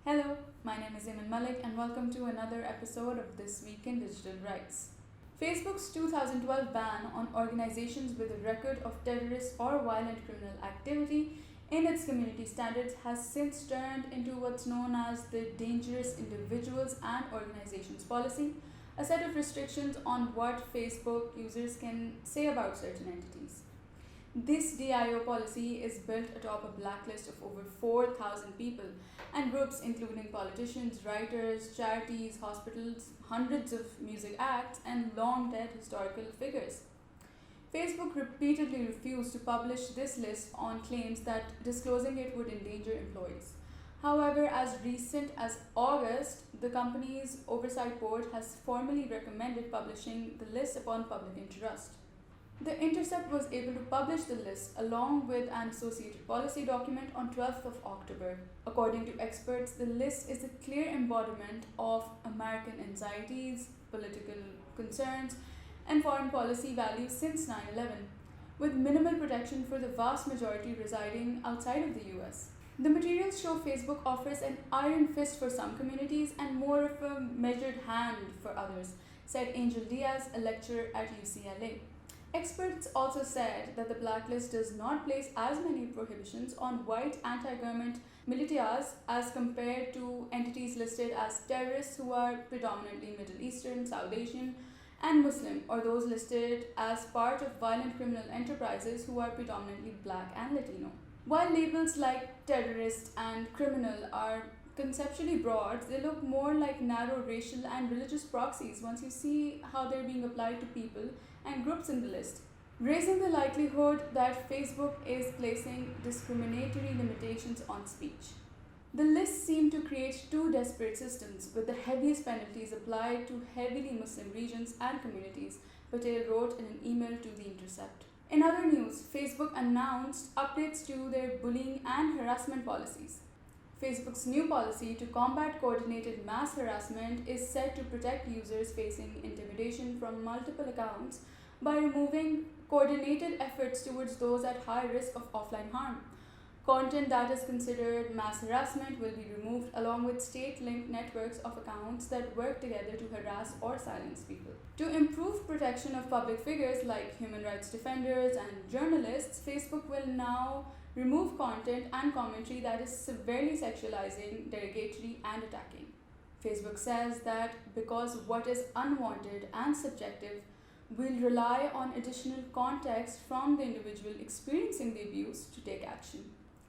Hello, my name is Aeman Malik and welcome to another episode of This Week in Digital Rights. Facebook's 2012 ban on organizations with a record of terrorist or violent criminal activity in its community standards has since turned into what's known as the Dangerous Individuals and Organizations Policy, a set of restrictions on what Facebook users can say about certain entities. This DIO policy is built atop a blacklist of over 4,000 people and groups including politicians, writers, charities, hospitals, hundreds of music acts, and long dead historical figures. Facebook repeatedly refused to publish this list on claims that disclosing it would endanger employees. However, as recent as August, the company's oversight board has formally recommended publishing the list upon public interest. The Intercept was able to publish the list along with an associated policy document on 12th of October. According to experts, the list is a clear embodiment of American anxieties, political concerns, and foreign policy values since 9/11, with minimal protection for the vast majority residing outside of the US. The materials show Facebook offers an iron fist for some communities and more of a measured hand for others, said Angel Diaz, a lecturer at UCLA. Experts also said that the blacklist does not place as many prohibitions on white anti-government militias as compared to entities listed as terrorists who are predominantly Middle Eastern, South Asian, and Muslim, or those listed as part of violent criminal enterprises who are predominantly Black and Latino. While labels like terrorist and criminal are conceptually broad, they look more like narrow racial and religious proxies once you see how they're being applied to people and groups in the list, raising the likelihood that Facebook is placing discriminatory limitations on speech. The list seemed to create two disparate systems, with the heaviest penalties applied to heavily Muslim regions and communities, Patel wrote in an email to The Intercept. In other news, Facebook announced updates to their bullying and harassment policies. Facebook's new policy to combat coordinated mass harassment is set to protect users facing intimidation from multiple accounts by removing coordinated efforts towards those at high risk of offline harm. Content that is considered mass harassment will be removed along with state-linked networks of accounts that work together to harass or silence people. To improve protection of public figures like human rights defenders and journalists, Facebook will now remove content and commentary that is severely sexualizing, derogatory, and attacking. Facebook says that because what is unwanted and subjective will rely on additional context from the individual experiencing the abuse to take action.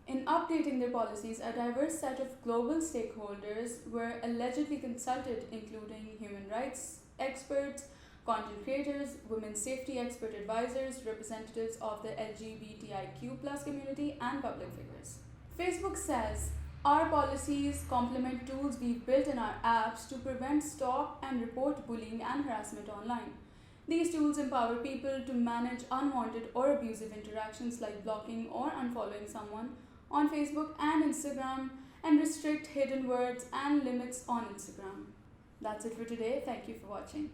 In updating their policies, a diverse set of global stakeholders were allegedly consulted, including human rights experts, content creators, women's safety expert advisors, representatives of the LGBTIQ+ community, and public figures. Facebook says, our policies complement tools we've built in our apps to prevent, stop, and report bullying and harassment online. These tools empower people to manage unwanted or abusive interactions like blocking or unfollowing someone on Facebook and Instagram, and restrict hidden words and limits on Instagram. That's it for today. Thank you for watching.